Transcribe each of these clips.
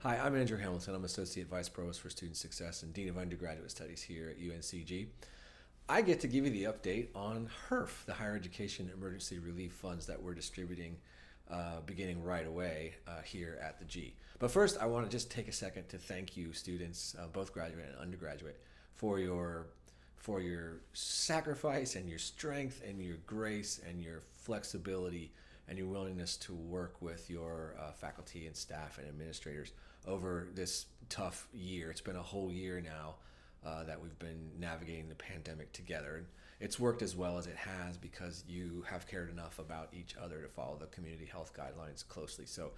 Hi, I'm Andrew Hamilton. I'm Associate Vice Provost for Student Success and Dean of Undergraduate Studies here at UNCG. I get to give you the update on HEERF, the Higher Education Emergency Relief Funds that we're distributing beginning right away here at the G. But first, I want to just take a second to thank you, students, both graduate and undergraduate, for your sacrifice and your strength and your grace and your flexibility and your willingness to work with your faculty and staff and administrators over this tough year. It's been a whole year now that we've been navigating the pandemic together. And it's worked as well as it has because you have cared enough about each other to follow the community health guidelines closely. So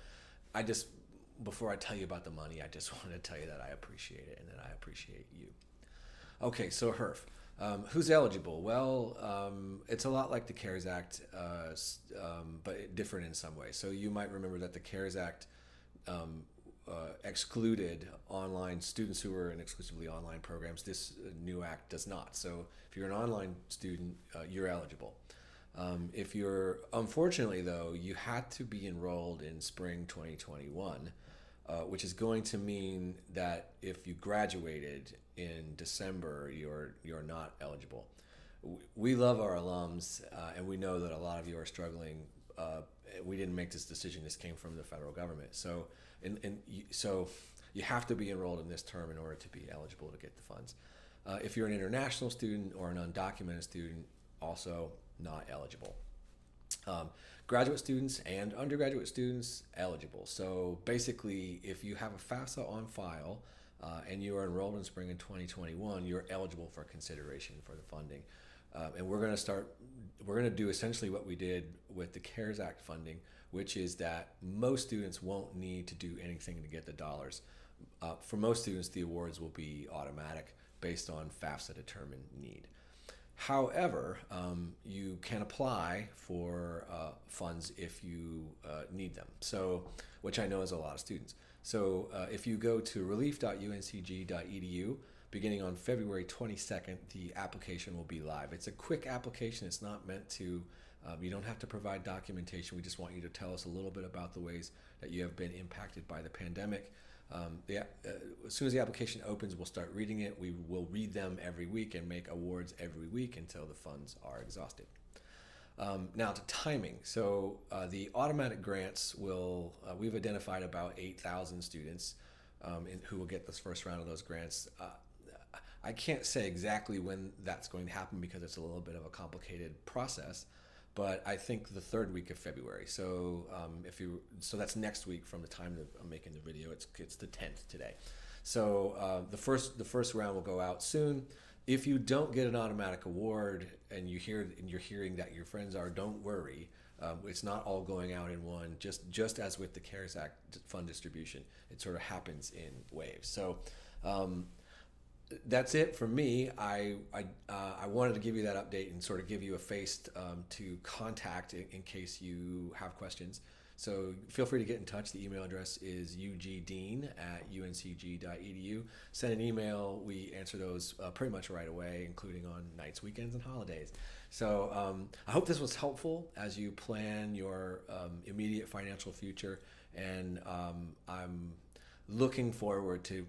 before I tell you about the money, I just want to tell you that I appreciate it and that I appreciate you. Okay, so HEERF. Who's eligible? Well, it's a lot like the CARES Act, but different in some ways. So you might remember that the CARES Act excluded online students who were in exclusively online programs. This new act does not. So if you're an online student, you're eligible. If you're, unfortunately though, you had to be enrolled in spring 2021, which is going to mean that if you graduated in December, you're not eligible. We love our alums, and we know that a lot of you are struggling. We didn't make this decision; this came from the federal government. So, so you have to be enrolled in this term in order to be eligible to get the funds. If you're an international student or an undocumented student, also not eligible. Graduate students and undergraduate students eligible. So basically, if you have a FAFSA on file and you are enrolled in spring in 2021, you're eligible for consideration for the funding. And we're going to do essentially what we did with the CARES Act funding, which is that most students won't need to do anything to get the dollars. For most students, the awards will be automatic based on FAFSA determined need. However, you can apply for funds if you need them, so which I know is a lot of students. So if you go to relief.uncg.edu, beginning on February 22nd, the application will be live. It's a quick application. It's not meant to, you don't have to provide documentation. We just want you to tell us a little bit about the ways that you have been impacted by the pandemic. As soon as the application opens, we'll start reading it. We will read them every week and make awards every week until the funds are exhausted. Now to timing. So the automatic grants will, we've identified about 8,000 students who will get this first round of those grants. I can't say exactly when that's going to happen because it's a little bit of a complicated process, but I think the third week of February. So so that's next week from the time that I'm making the video. It's the 10th today. So the first round will go out soon. If you don't get an automatic award and you're hearing that your friends are, don't worry. It's not all going out in one. Just as with the CARES Act fund distribution, it sort of happens in waves. So. That's it for me. I wanted to give you that update and sort of give you a face to contact in case you have questions. So feel free to get in touch. The email address is ugdean@uncg.edu. Send an email. We answer those pretty much right away, including on nights, weekends, and holidays. So I hope this was helpful as you plan your immediate financial future. And I'm looking forward to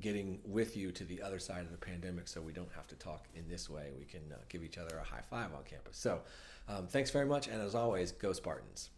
getting with you to the other side of the pandemic so we don't have to talk in this way. We can give each other a high five on campus. So thanks very much, and as always, go Spartans.